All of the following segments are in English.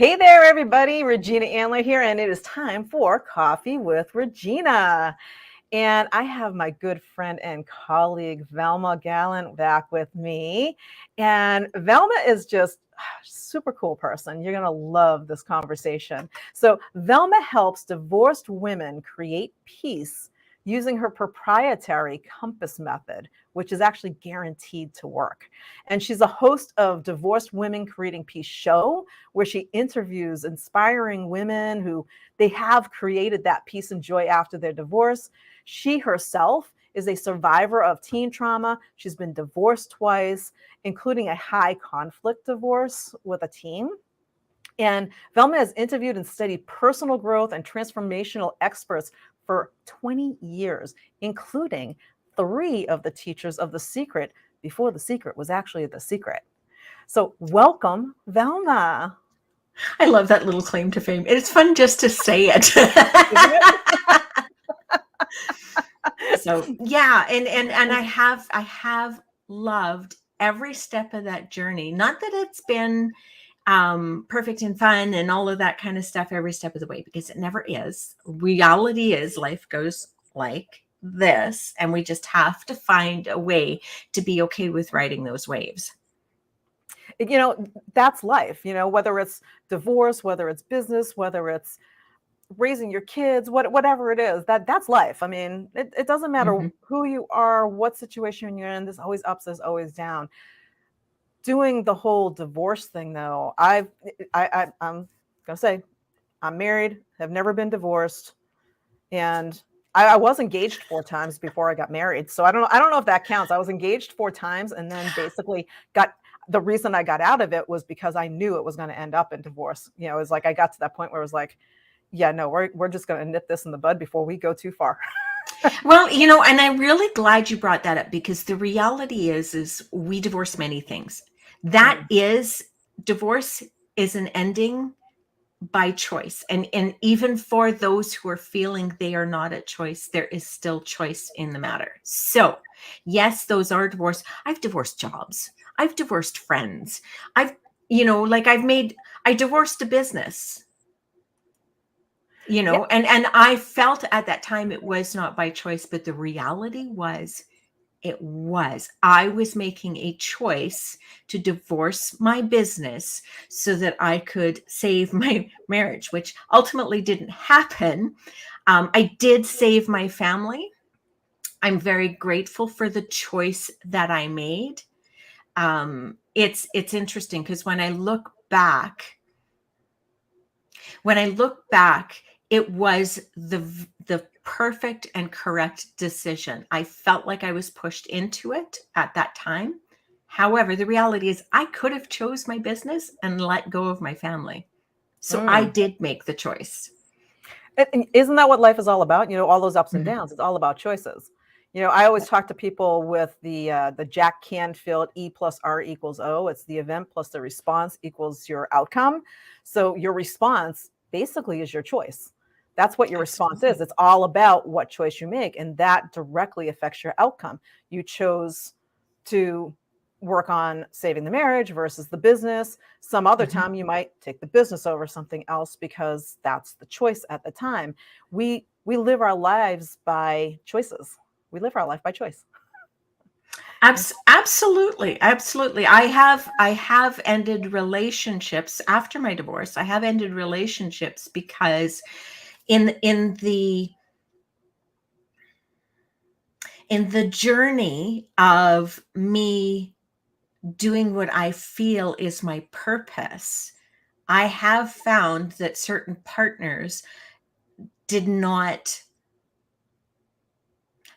Hey there, everybody. Regina Andler here, and it is time for Coffee with Regina. And I have my good friend and colleague, Velma Gallant, back with me. And Velma is just a super cool person. You're going to love this conversation. So, Velma helps divorced women create peace using her proprietary compass method, which is actually guaranteed to work. And she's a host of Divorced Women Creating Peace show, where she interviews inspiring women who they have created that peace and joy after their divorce. She herself is a survivor of teen trauma. She's been divorced twice, including a high conflict divorce with a teen. And Velma has interviewed and studied personal growth and transformational experts for 20 years, including 3 of the teachers of The Secret before The Secret was actually The Secret. So welcome, Velma. I love that little claim to fame. It's fun just to say it. So yeah, and I have loved every step of that journey. Not that it's been perfect and fun and all of that kind of stuff every step of the way, because it never is. Reality is life goes like this, and we just have to find a way to be okay with riding those waves. That's life, whether it's divorce, whether it's business, whether it's raising your kids, whatever it is, that's life. I mean, it doesn't matter Mm-hmm. who you are, what situation you're in. There's always ups, there's always down. Doing the whole divorce thing, though, I'm gonna say I'm married, have never been divorced, and I was engaged 4 times before I got married. So I don't know if that counts. I was engaged 4 times, and then basically the reason I got out of it was because I knew it was going to end up in divorce. It was like I got to that point where it was like, yeah, no, we're just going to nip this in the bud before we go too far. Well, and I'm really glad you brought that up, because the reality is we divorce many things. That is, divorce is an ending by choice. And even for those who are feeling they are not at choice, there is still choice in the matter. So yes, those are divorced. I've divorced jobs. I've divorced friends. I divorced a business. Yeah. And I felt at that time it was not by choice, but the reality was I was making a choice to divorce my business so that I could save my marriage, which ultimately didn't happen. I did save my family. I'm very grateful for the choice that I made. It's interesting because when I look back, it was the perfect and correct decision. I felt like I was pushed into it at that time. However, the reality is I could have chose my business and let go of my family. So I did make the choice. Isn't that what life is all about? All those ups and Mhm. downs. It's all about choices. I always talk to people with the Jack Canfield E plus R equals O. It's the event plus the response equals your outcome. So your response basically is your choice. That's what your response is. Absolutely. It's all about what choice you make, and that directly affects your outcome. You chose to work on saving the marriage versus the business. Some other Mhm. time you might take the business over something else because that's the choice at the time. We live our lives by choices. We live our life by choice. Absolutely, absolutely. I have ended relationships after my divorce. I have ended relationships because in the journey of me doing what I feel is my purpose, I have found that certain partners did not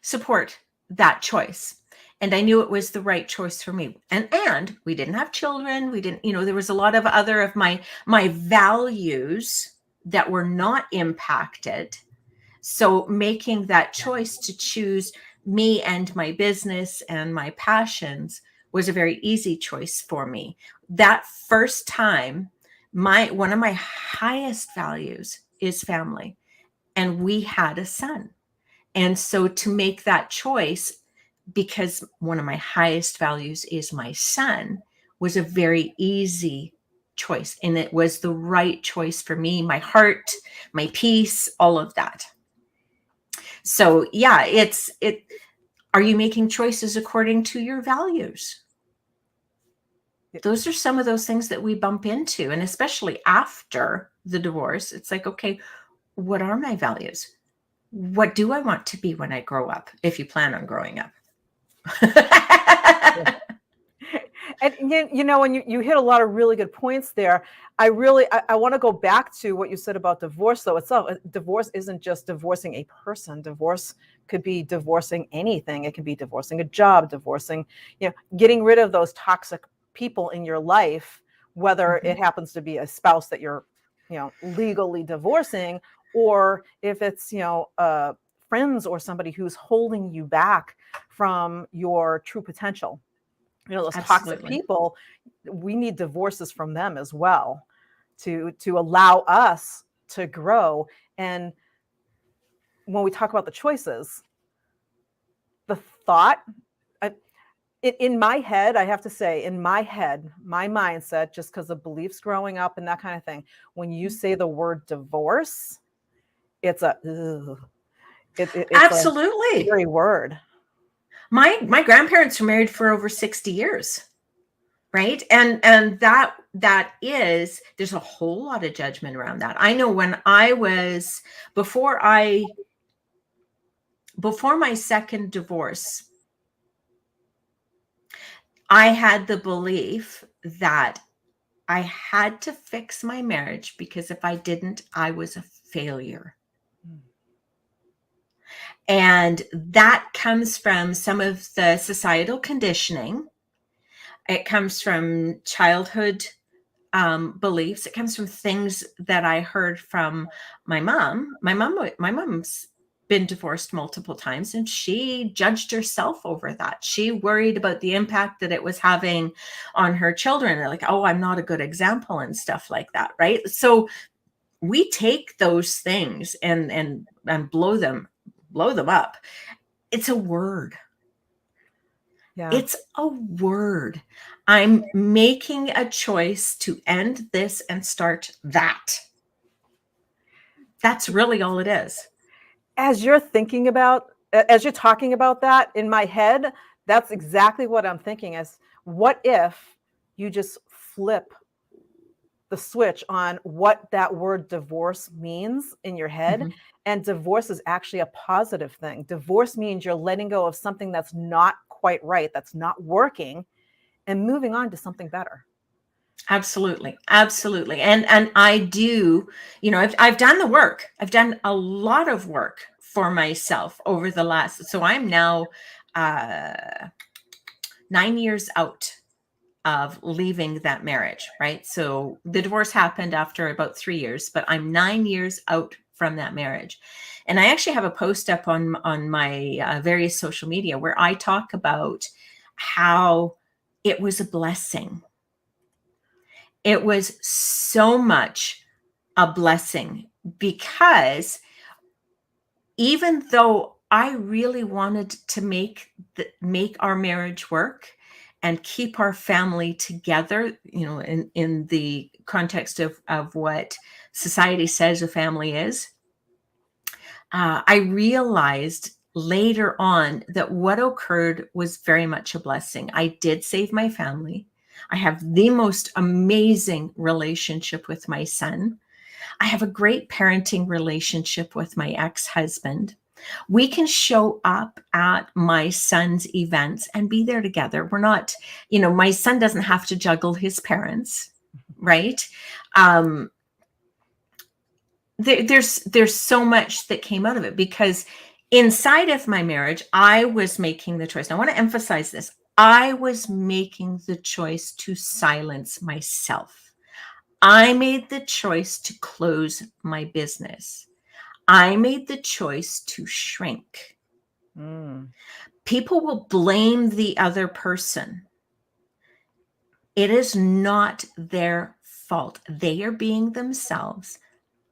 support that choice. And I knew it was the right choice for me. And we didn't have children. We didn't, there was a lot of other of my values that were not impacted. So making that choice to choose me and my business and my passions was a very easy choice for me. That first time, one of my highest values is family, and we had a son. And so to make that choice, because one of my highest values is my son, was a very easy choice, and it was the right choice for me, my heart, my peace, all of that. So yeah, are you making choices according to your values? Those are some of those things that we bump into, and especially after the divorce, it's like, okay, what are my values? What do I want to be when I grow up, if you plan on growing up? And when you hit a lot of really good points there. I want to go back to what you said about divorce, though itself. Divorce isn't just divorcing a person. Divorce could be divorcing anything. It can be divorcing a job, divorcing, getting rid of those toxic people in your life, whether it happens to be a spouse that you're, legally divorcing, or if it's, friends or somebody who's holding you back from your true potential. Those toxic Absolutely. people, we need divorces from them as well to allow us to grow. And when we talk about the choices, the thought, in my head, I have to say, in my head, my mindset, just because of beliefs growing up and that kind of thing, when you say the word divorce, it's it's a Absolutely. scary word. My grandparents were married for over 60 years. Right. And that is, there's a whole lot of judgment around that. I know when I was, before my second divorce, I had the belief that I had to fix my marriage, because if I didn't, I was a failure. And that comes from some of the societal conditioning. It comes from childhood beliefs. It comes from things that I heard from my mom. My mom's been divorced multiple times, and she judged herself over that. She worried about the impact that it was having on her children. They're like, oh, I'm not a good example and stuff like that, right? So we take those things and blow them up. It's a word. Yeah. It's a word. I'm making a choice to end this and start that. That's really all it is. As you're talking about that in my head, that's exactly what I'm thinking is, what if you just flip the switch on what that word divorce means in your head? Mm-hmm. And divorce is actually a positive thing. Divorce means you're letting go of something that's not quite right, that's not working, and moving on to something better. Absolutely. Absolutely. And I do, I've done the work. I've done a lot of work for myself over the last, so I'm now 9 years out of leaving that marriage, right? So the divorce happened after about 3 years, but I'm 9 years out from that marriage. And I actually have a post up on my various social media where I talk about how it was a blessing. It was so much a blessing, because even though I really wanted to make our marriage work and keep our family together, in the context of what society says a family is, I realized later on that what occurred was very much a blessing. I did save my family. I have the most amazing relationship with my son. I have a great parenting relationship with my ex-husband. We can show up at my son's events and be there together. We're not, my son doesn't have to juggle his parents, right? There's so much that came out of it, because inside of my marriage, I was making the choice. And I want to emphasize this. I was making the choice to silence myself. I made the choice to close my business. I made the choice to shrink. People will blame the other person. It is not their fault. They are being themselves.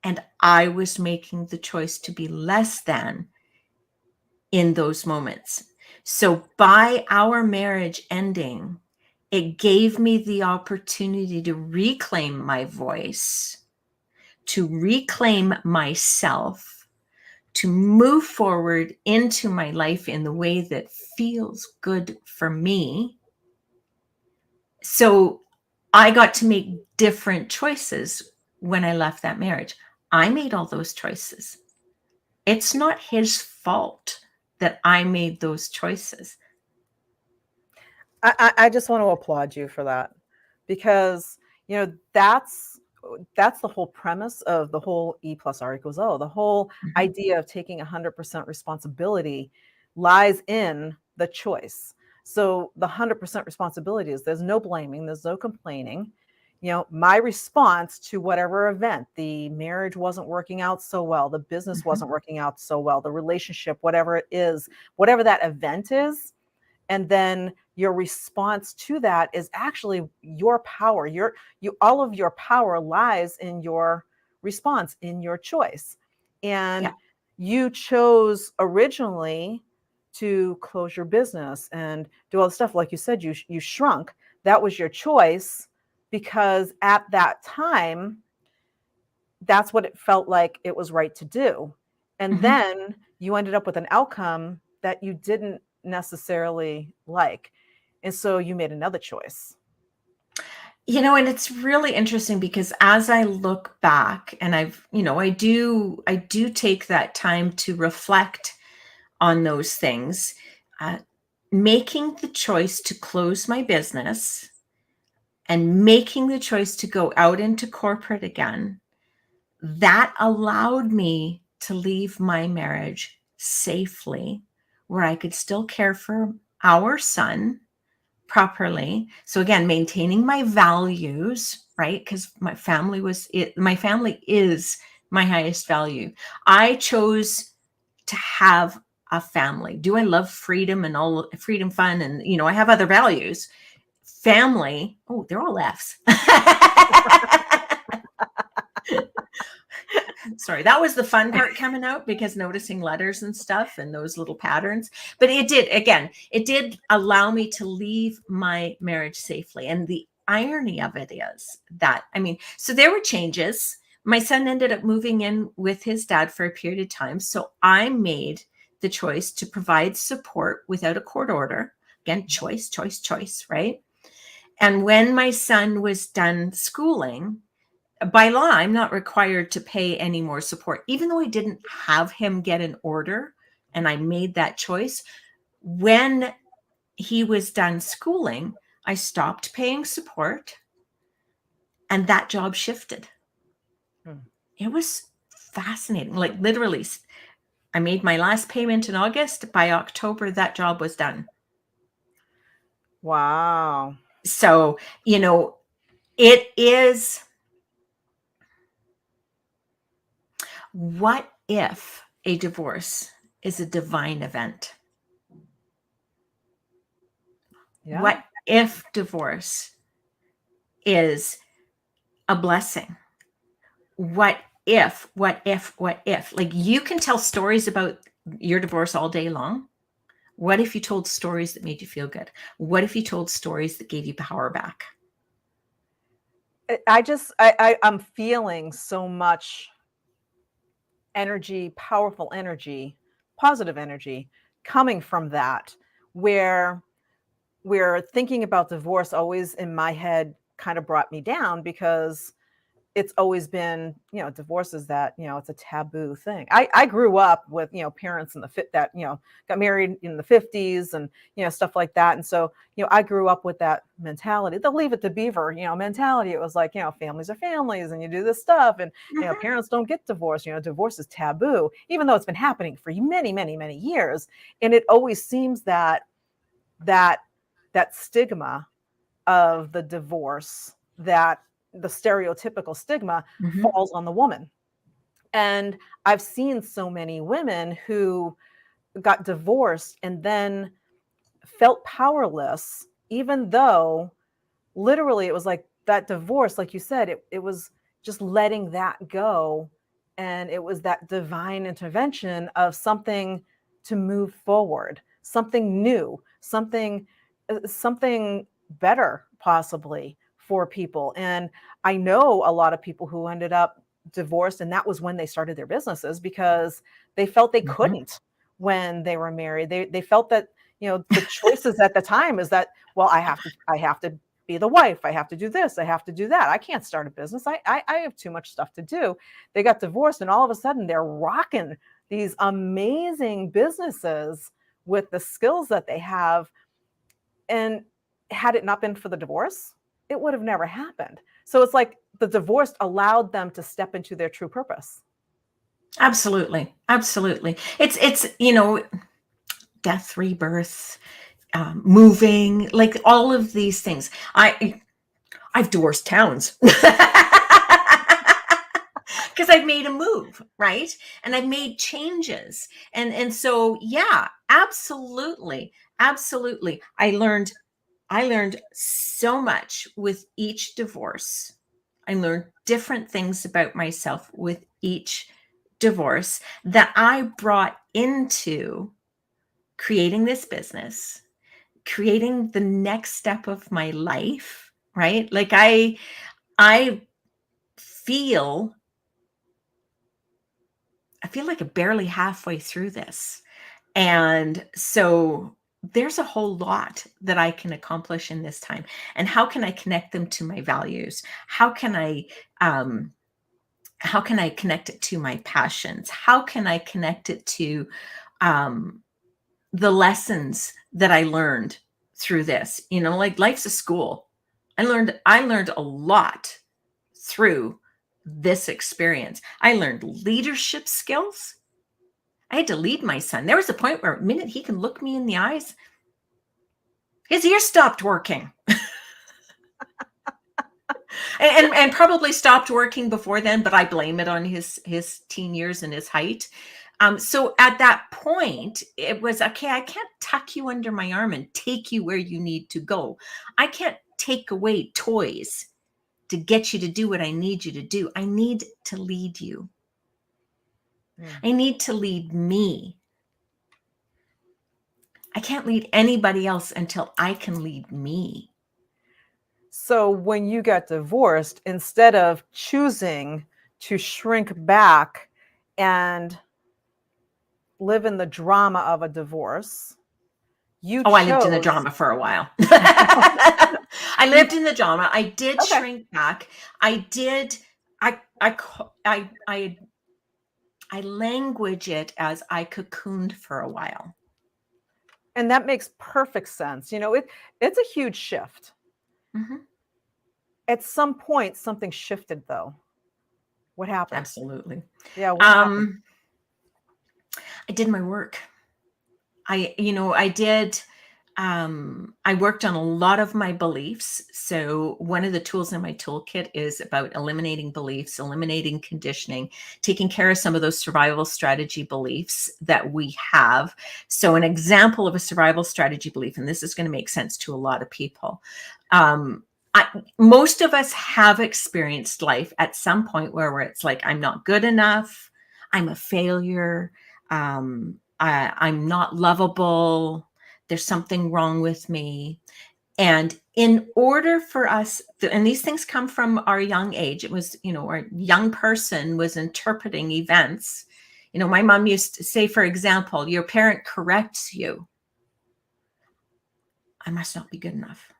And I was making the choice to be less than in those moments. So by our marriage ending, it gave me the opportunity to reclaim my voice, to reclaim myself, to move forward into my life in the way that feels good for me. So I got to make different choices when I left that marriage. I made all those choices. It's not his fault that I made those choices. I just want to applaud you for that, because that's the whole premise of the whole E plus R equals O. The whole Mhm. idea of taking 100% responsibility lies in the choice. So the 100% responsibility is, there's no blaming, there's no complaining. My response to whatever event, the marriage wasn't working out so well, the business Mhm. wasn't working out so well, the relationship, whatever it is, whatever that event is, and then your response to that is actually your power. All of your power lies in your response, in your choice. Yeah. And you chose originally to close your business and do all the stuff. Like you said, you shrunk. That was your choice, because at that time that's what it felt like it was right to do. And Mhm. then you ended up with an outcome that you didn't necessarily like. And so you made another choice. And it's really interesting because as I look back and I do take that time to reflect on those things. Uh, Making the choice to close my business and making the choice to go out into corporate again, that allowed me to leave my marriage safely, where I could still care for our son properly. So again, maintaining my values, right? Because my family is my highest value. I chose to have a family. Do I love freedom and all freedom, fun, and I have other values. Family, oh, they're all F's. Sorry, that was the fun part coming out, because noticing letters and stuff and those little patterns. But it did allow me to leave my marriage safely. And the irony of it is that, so there were changes. My son ended up moving in with his dad for a period of time. So I made the choice to provide support without a court order. Again, choice, right? And when my son was done schooling, by law, I'm not required to pay any more support, even though I didn't have him get an order and I made that choice. When he was done schooling, I stopped paying support and that job shifted. Hmm. It was fascinating. Like literally, I made my last payment in August. By October, that job was done. Wow. So, it is, what if a divorce is a divine event? Yeah. What if divorce is a blessing? What if? Like, you can tell stories about your divorce all day long. What if you told stories that made you feel good? What if you told stories that gave you power back? I'm feeling so much energy, powerful energy, positive energy coming from that, where thinking about divorce always in my head kind of brought me down, because it's always been, divorce is that, it's a taboo thing. I grew up with, parents in the fit that, got married in the 50s and, stuff like that. And so, I grew up with that mentality, the leave it to beaver, mentality. It was like, families are families and you do this stuff. And, Mhm. parents don't get divorced. Divorce is taboo, even though it's been happening for many, many, many years. And it always seems that that stigma of the divorce, that the stereotypical stigma Mhm. falls on the woman. And I've seen so many women who got divorced and then felt powerless, even though literally it was like that divorce, like you said, it was just letting that go. And it was that divine intervention of something to move forward, something new, something better possibly for people. And I know a lot of people who ended up divorced, and that was when they started their businesses because they felt they Mhm. couldn't when they were married. They felt that, you know, the choices at the time is that, well, I have to be the wife. I have to do this. I have to do that. I can't start a business. I have too much stuff to do. They got divorced, and all of a sudden they're rocking these amazing businesses with the skills that they have. And had it not been for the divorce, it would have never happened. So it's like the divorce allowed them to step into their true purpose. Absolutely. Absolutely. It's, you know, death, rebirth, moving, like all of these things. I've divorced towns because I've made a move, right? And I've made changes. And so yeah, absolutely. Absolutely. I learned so much with each divorce. I learned different things about myself with each divorce that I brought into creating this business, creating the next step of my life, right? Like I feel I feel like I'm barely halfway through this. And so there's a whole lot that I can accomplish in this time. And how can I connect them to my values? Um how can I connect it to my passions? How can I connect it to um the lessons that I learned through this? You know, like life's a school. I learned a lot through this experience. I learned leadership skills. I had to lead my son. There was a point where the minute he can look me in the eyes, his ears stopped working. And probably stopped working before then, but I blame it on his teen years and his height. So at that point, it was okay. I can't tuck you under my arm and take you where you need to go. I can't take away toys to get you to do what I need you to do. I need to lead you. Mm. I need to lead me. I can't lead anybody else until I can lead me. So when you got divorced, instead of choosing to shrink back and live in the drama of a divorce, you Oh, I lived in the chose. drama for a while. I You, lived in the drama. I did okay. shrink back. I did. I I language it as I cocooned for a while. And that makes perfect sense. You know, it's a huge shift. Mhm. At some point, something shifted though. What happened? Absolutely. Yeah, what happened? Um, I did my work. I did. I worked on a lot of my beliefs. So one of the tools in my toolkit is about eliminating beliefs, eliminating conditioning, taking care of some of those survival strategy beliefs that we have. So an example of a survival strategy belief, and this is going to make sense to a lot of people. Um, Most of us have experienced life at some point where it's like, I'm not good enough. I'm a failure. I'm not lovable. There's something wrong with me. And in order for us, and these things come from our young age, it was, our young person was interpreting events. My mom used to say, for example, your parent corrects you. I must not be good enough.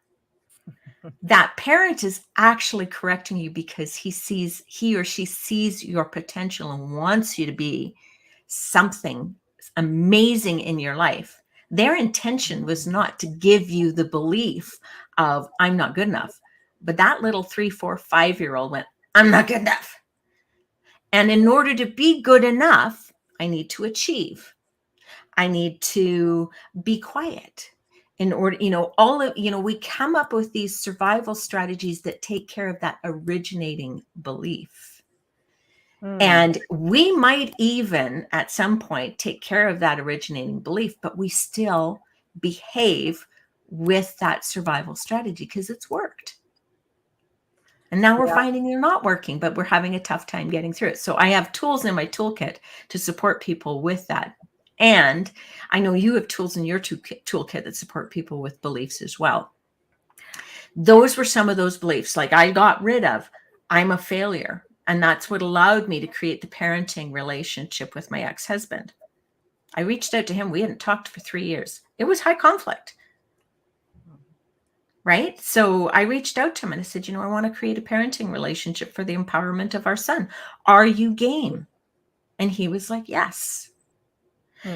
That parent is actually correcting you because he or she sees your potential and wants you to be something amazing in your life. Their intention was not to give you the belief of I'm not good enough. But that little 3, 4, 5-year old went, I'm not good enough. And in order to be good enough, I need to achieve. I need to be quiet. In order, we come up with these survival strategies that take care of that originating belief. Hmm. And we might even at some point take care of that originating belief, but we still behave with that survival strategy because it's worked. And now we're Yeah. finding they're not working, but we're having a tough time getting through it. So I have tools in my toolkit to support people with that. And I know you have tools in your toolkit that support people with beliefs as well. Those were some of those beliefs. Like I got rid of, I'm a failure. And that's what allowed me to create the parenting relationship with my ex-husband. I reached out to him. We hadn't talked for 3 years. It was high conflict. Right? So I reached out to him and I said, I want to create a parenting relationship for the empowerment of our son. Are you game? And he was like, yes.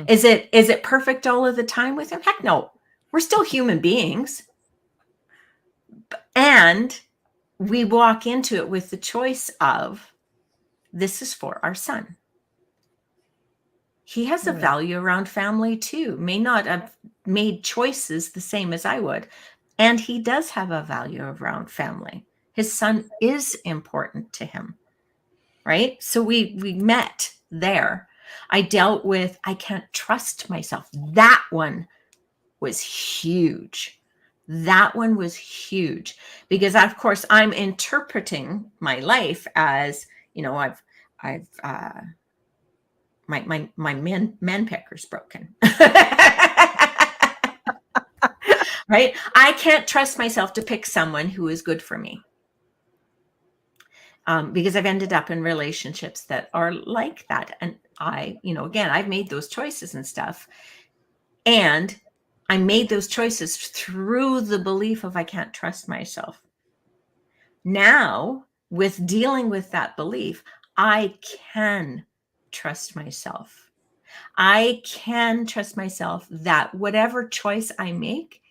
Is it perfect all of the time with him? Heck no. We're still human beings. And we walk into it with the choice of, this is for our son. He has a value around family too. May not have made choices the same as I would. And he does have a value around family. His son is important to him. Right? So we met there. I dealt with, I can't trust myself. That one was huge. That one was huge because, of course, I'm interpreting my life as, I've my man picker's broken. Right? I can't trust myself to pick someone who is good for me. Because I've ended up in relationships that are like that. And again, I've made those choices and stuff. And I made those choices through the belief of I can't trust myself. Now, with dealing with that belief, I can trust myself. I can trust myself that whatever choice I make,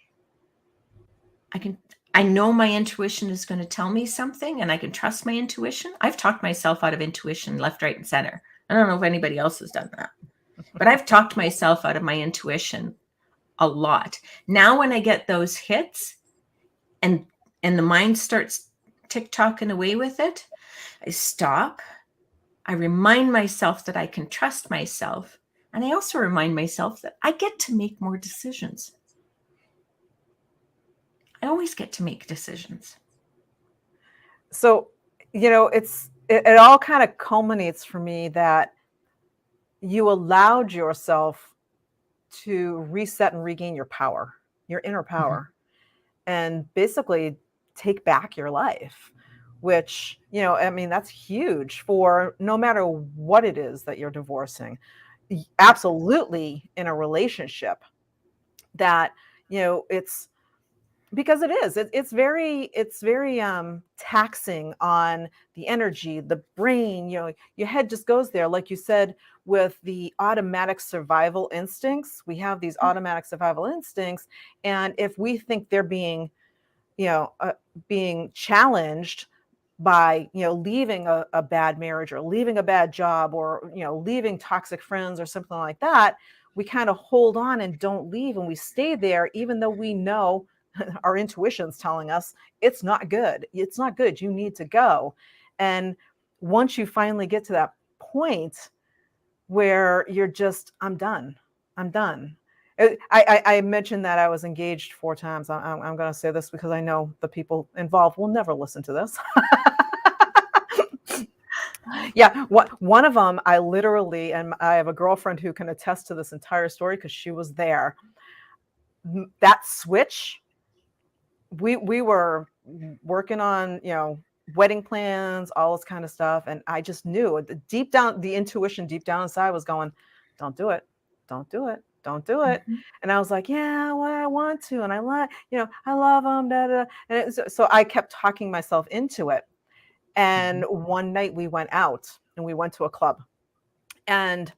I know my intuition is going to tell me something and I can trust my intuition. I've talked myself out of intuition left, right, and center. I don't know if anybody else has done that, but I've talked myself out of my intuition a lot. Now, when I get those hits and the mind starts tick-tocking away with it, I stop. I remind myself that I can trust myself. And I also remind myself that I get to make more decisions. I always get to make decisions. So, it all kind of culminates for me that you allowed yourself to reset and regain your power, your inner power, and basically take back your life, which, that's huge for no matter what it is that you're divorcing. Absolutely in a relationship that, it's because it's very taxing on the energy, the brain, your head just goes there. Like you said, with the automatic survival instincts, we have these automatic survival instincts. And if we think they're being challenged by, leaving a bad marriage or leaving a bad job or, leaving toxic friends or something like that, we kind of hold on and don't leave. And we stay there, even though we know our intuition's telling us it's not good. It's not good. You need to go. And once you finally get to that point where you're just, I'm done. I'm done. I mentioned that I was engaged 4 times. I'm going to say this because I know the people involved will never listen to this. Yeah, one of them, I literally, and I have a girlfriend who can attest to this entire story because she was there. That switch, we were working on, wedding plans, all this kind of stuff, and I just knew deep down, the intuition deep down inside was going, "Don't do it, don't do it, don't do it." And I was like, "Yeah, well, I want to, and I like, I love them." Da, da. And so I kept talking myself into it. And one night we went out and we went to a club, and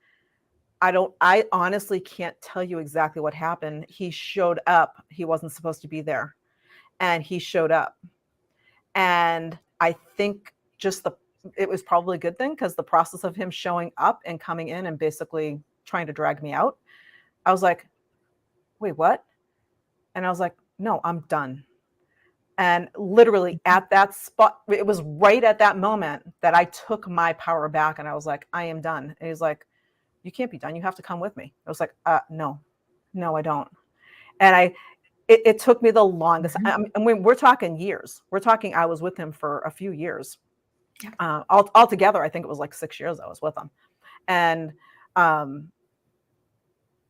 I honestly can't tell you exactly what happened. He showed up. He wasn't supposed to be there, and he showed up. And I think it was probably a good thing because the process of him showing up and coming in and basically trying to drag me out, I was like, wait, what? And I was like, no, I'm done. And literally at that spot, it was right at that moment that I took my power back and I was like, I am done. And he's like, you can't be done. You have to come with me. I was like, no, I don't. And it took me the longest. I mean, we're talking years. I was with him for a few years. Altogether, I think it was like 6 years I was with him. And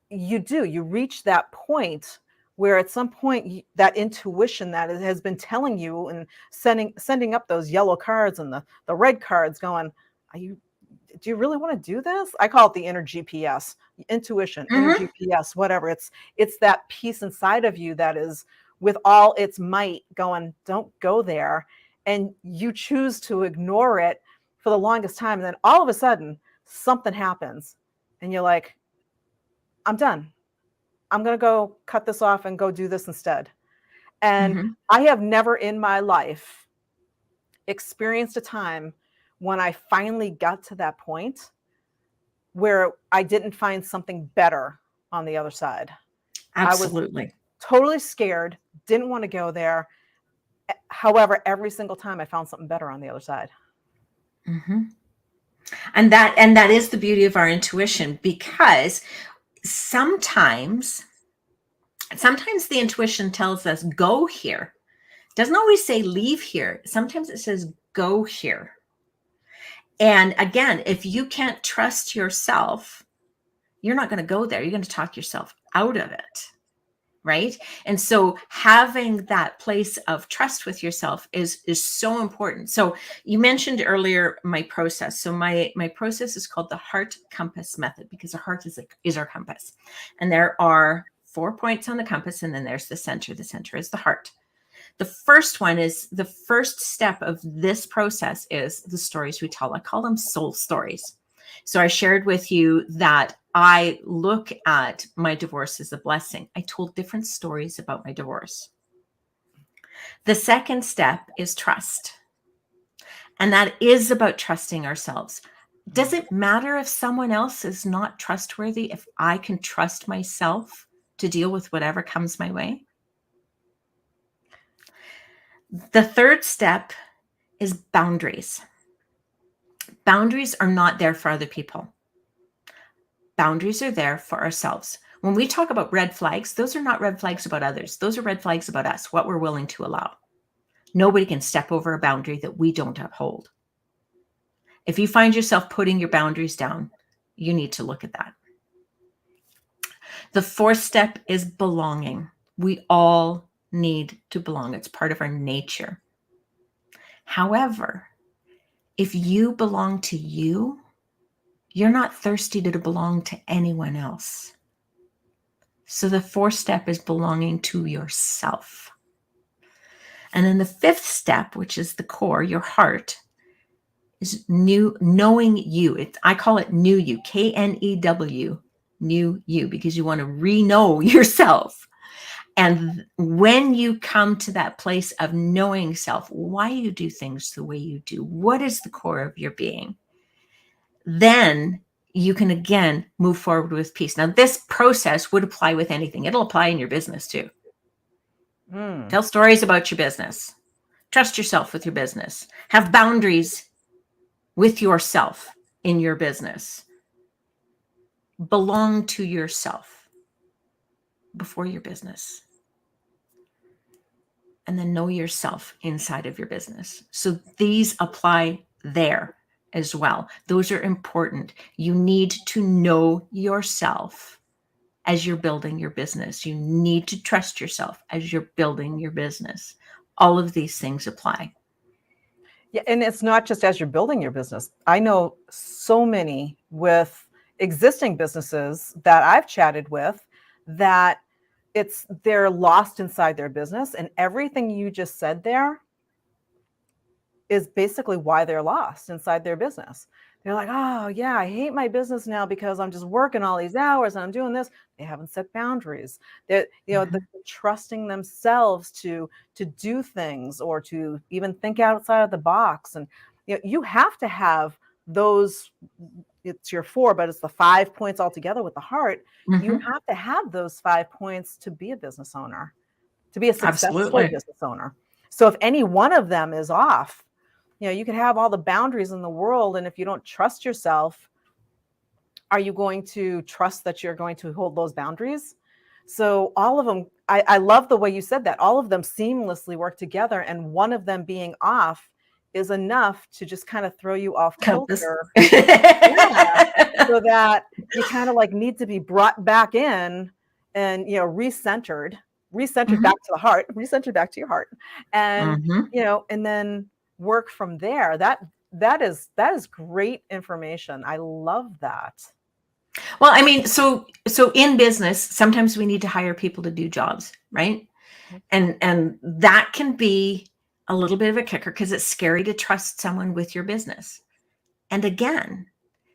you reach that point where at some point that intuition that has been telling you and sending up those yellow cards and the red cards going, do you really want to do this? I call it the inner GPS, intuition, inner Mm-hmm. GPS, whatever. It's that piece inside of you that is with all its might going, don't go there. And you choose to ignore it for the longest time. And then all of a sudden something happens and you're like, I'm done. I'm going to go cut this off and go do this instead. And Mm-hmm. I have never in my life experienced a time when I finally got to that point where I didn't find something better on the other side. I was Absolutely. totally scared, didn't want to go there. However, every single time I found something better on the other side. Mm-hmm. And that is the beauty of our intuition, because sometimes the intuition tells us go here. It doesn't always say leave here. Sometimes it says go here. And again, if you can't trust yourself, you're not going to go there. You're going to talk yourself out of it. Right. And so having that place of trust with yourself is so important. So you mentioned earlier my process. So my process is called the heart compass method, because the heart is our compass. And there are 4 points on the compass, and then there's the center. The center is the heart. The first one is the first step of this process is the stories we tell. I call them soul stories. So I shared with you that I look at my divorce as a blessing. I told different stories about my divorce. The second step is trust. And that is about trusting ourselves. Does it matter if someone else is not trustworthy if I can trust myself to deal with whatever comes my way? The third step is boundaries. Boundaries are not there for other people. Boundaries are there for ourselves. When we talk about red flags, those are not red flags about others. Those are red flags about us, what we're willing to allow. Nobody can step over a boundary that we don't uphold. If you find yourself putting your boundaries down, you need to look at that. The fourth step is belonging. We all need to belong. It's part of our nature. However, if you belong to you, you're not thirsty to belong to anyone else. So the fourth step is belonging to yourself. And then the fifth step, which is the core, your heart, is knowing you. I call it new you, Knew, new you, because you want to re-know yourself. And when you come to that place of knowing self, why you do things the way you do, what is the core of your being, then you can again move forward with peace. Now, this process would apply with anything. It'll apply in your business too. Tell stories about your business. Trust yourself with your business. Have boundaries with yourself in your business. Belong to yourself before your business. And then know yourself inside of your business. So these apply there as well. Those are important. You need to know yourself as you're building your business. You need to trust yourself as you're building your business. All of these things apply. Yeah, and it's not just as you're building your business. I know so many with existing businesses that I've chatted with that they're lost inside their business, and everything you just said there is basically why they're lost inside their business. They're like, oh yeah, I hate my business now because I'm just working all these hours and I'm doing this. They haven't set boundaries. That the trusting themselves to do things or to even think outside of the box. And you have to have those. It's your 4, but it's the 5 points altogether with the heart. You have to have those 5 points to be a business owner, to be a successful Absolutely. business owner. So if any one of them is off, you could have all the boundaries in the world, and if you don't trust yourself, are you going to trust that you're going to hold those boundaries? So all of them, I love the way you said that. All of them seamlessly work together, and one of them being off is enough to just kind of throw you off kilter. Yeah. So that you kind of like need to be brought back in and recentered. recentered Mhm. back to the heart, recentered back to your heart, and Mhm. and then work from there. That is great information. I love that. Well, I mean, so in business, sometimes we need to hire people to do jobs, right? And that can be a little bit of a kicker because it's scary to trust someone with your business. And again,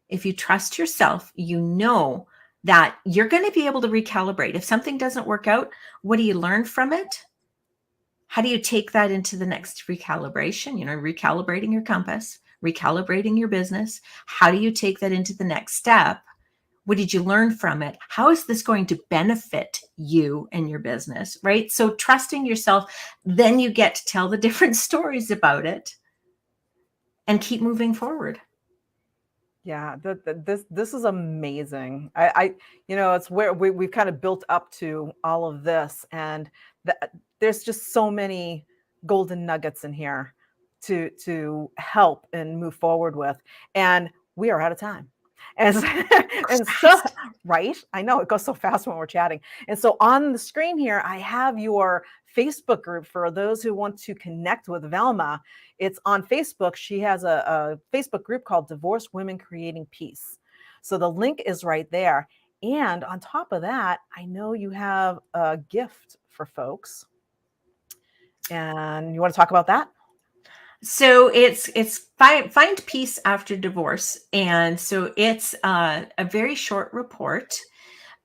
if you trust yourself, you know that you're going to be able to recalibrate. If something doesn't work out, what do you learn from it? How do you take that into the next recalibration? Recalibrating your compass, recalibrating your business. How do you take that into the next step? What did you learn from it? How is this going to benefit you and your business, right? So trusting yourself, then you get to tell the different stories about it and keep moving forward. Yeah, this is amazing. It's where we've kind of built up to all of this, and there's just so many golden nuggets in here to help and move forward with, and we are out of time. And Goes and so fast. right, I know it goes so fast when we're chatting. And so on the screen here, I have your Facebook group for those who want to connect with Velma. It's on Facebook. She has a Facebook group called Divorced Women Creating Peace. So the link is right there. And on top of that, I know you have a gift for folks. And you want to talk about that? So it's find peace after divorce, and so it's a very short report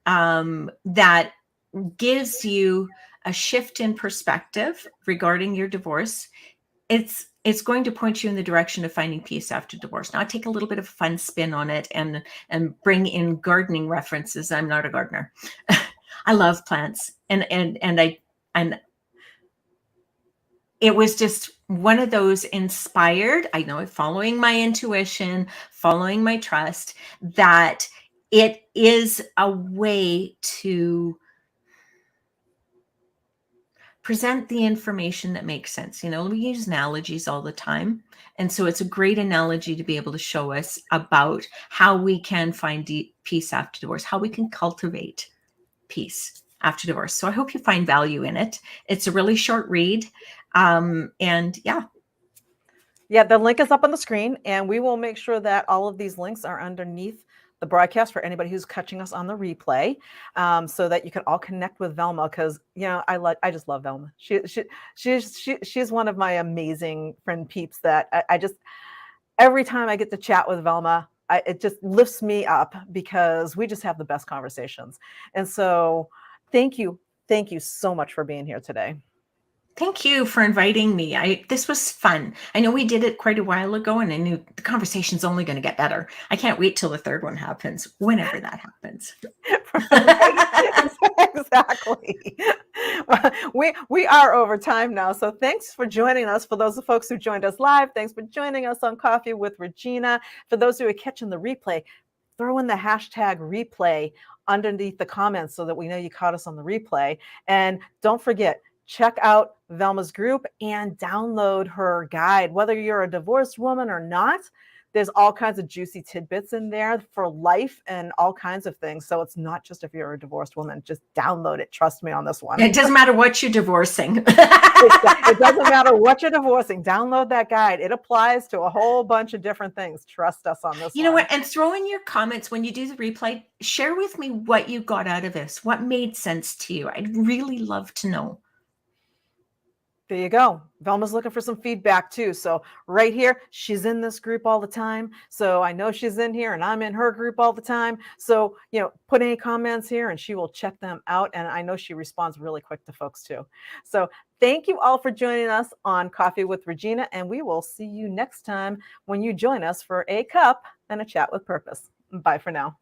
that gives you a shift in perspective regarding your divorce. It's going to point you in the direction of finding peace after divorce. Now I take a little bit of a fun spin on it and bring in gardening references. I'm not a gardener. I love plants, and it was just one of those inspired, I know, following my intuition, following my trust, that it is a way to present the information that makes sense. We use analogies all the time. And so it's a great analogy to be able to show us about how we can find peace after divorce, how we can cultivate peace after divorce. So I hope you find value in it. It's a really short read. And yeah. Yeah, the link is up on the screen, and we will make sure that all of these links are underneath the broadcast for anybody who's catching us on the replay, so that you can all connect with Velma. Because I just love Velma. She's one of my amazing friend peeps that I just every time I get to chat with Velma, it just lifts me up because we just have the best conversations. And so, thank you so much for being here today. Thank you for inviting me. This was fun. I know we did it quite a while ago, and I knew the conversation's only going to get better. I can't wait till the third one happens, whenever that happens. Exactly. We are over time now. So thanks for joining us. For those folks who joined us live, thanks for joining us on Coffee with Regina. For those who are catching the replay, throw in the hashtag replay underneath the comments so that we know you caught us on the replay. And don't forget, check out Velma's group and download her guide. Whether you're a divorced woman or not, there's all kinds of juicy tidbits in there for life and all kinds of things. So it's not just if you're a divorced woman, just download it. Trust me on this one. It doesn't matter what you're divorcing. It doesn't matter what you're divorcing. Download that guide. It applies to a whole bunch of different things. Trust us on this You one. know what? And throw in your comments when you do the replay. Share with me what you got out of this. What made sense to you? I'd really love to know. There you go. Velma's looking for some feedback too. So right here, she's in this group all the time. So I know she's in here and I'm in her group all the time. So, put any comments here and she will check them out. And I know she responds really quick to folks too. So thank you all for joining us on Coffee with Regina. And we will see you next time when you join us for a cup and a chat with purpose. Bye for now.